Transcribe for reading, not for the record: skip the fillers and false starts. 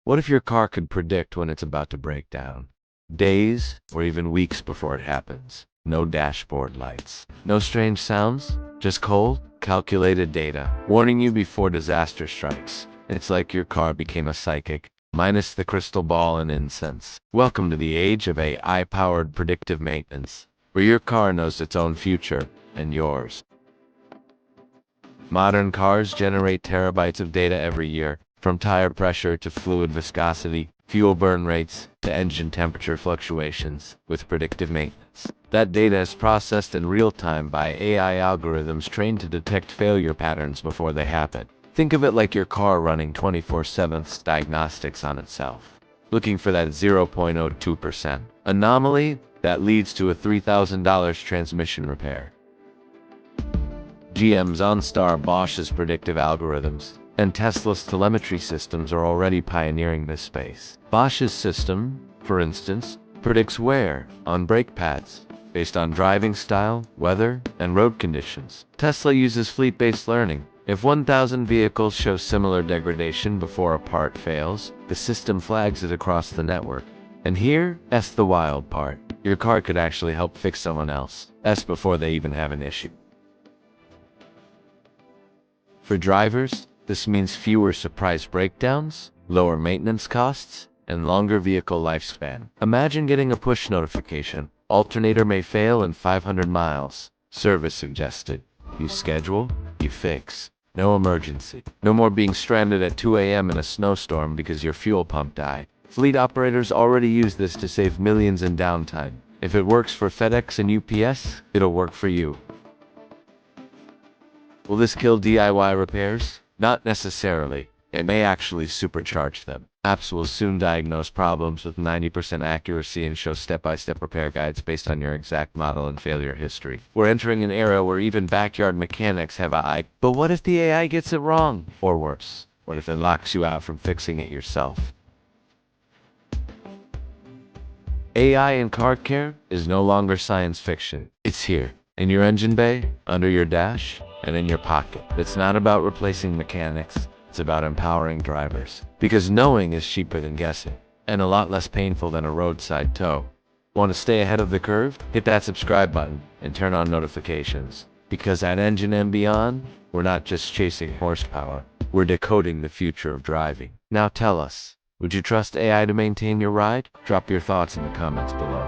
What if your car could predict when it's about to break down? Days or even weeks before it happens. No dashboard lights. No strange sounds. Just cold, calculated data, warning you before disaster strikes. It's like your car became a psychic, minus the crystal ball and incense. Welcome to the age of AI-powered predictive maintenance, where your car knows its own future and yours. Modern cars generate terabytes of data every year, from tire pressure to fluid viscosity, fuel burn rates, to engine temperature fluctuations. With predictive maintenance, that data is processed in real time by AI algorithms trained to detect failure patterns before they happen. Think of it like your car running 24/7 diagnostics on itself, looking for that 0.02% anomaly that leads to a $3,000 transmission repair. GM's OnStar, Bosch's predictive algorithms, and Tesla's telemetry systems are already pioneering this space. Bosch's system, for instance, predicts wear on brake pads based on driving style, weather, and road conditions. Tesla uses fleet-based learning. If 1,000 vehicles show similar degradation before a part fails, the system flags it across the network. And here's the wild part. Your car could actually help fix someone else's before they even have an issue. For drivers, this means fewer surprise breakdowns, lower maintenance costs, and longer vehicle lifespan. Imagine getting a push notification. Alternator may fail in 500 miles. Service suggested. You schedule, you fix. No emergency. No more being stranded at 2 a.m. in a snowstorm because your fuel pump died. Fleet operators already use this to save millions in downtime. If it works for FedEx and UPS, it'll work for you. Will this kill DIY repairs? Not necessarily. It may actually supercharge them. Apps will soon diagnose problems with 90% accuracy and show step-by-step repair guides based on your exact model and failure history. We're entering an era where even backyard mechanics have AI. But what if the AI gets it wrong? Or worse, what if it locks you out from fixing it yourself? AI in car care is no longer science fiction. It's here, in your engine bay, under your dash, and in your pocket. It's not about replacing mechanics. It's about empowering drivers. Because knowing is cheaper than guessing, and a lot less painful than a roadside tow. Want to stay ahead of the curve? Hit that subscribe button and turn on notifications. Because at Engine and Beyond, we're not just chasing horsepower, we're decoding the future of driving. Now tell us, would you trust AI to maintain your ride? Drop your thoughts in the comments below.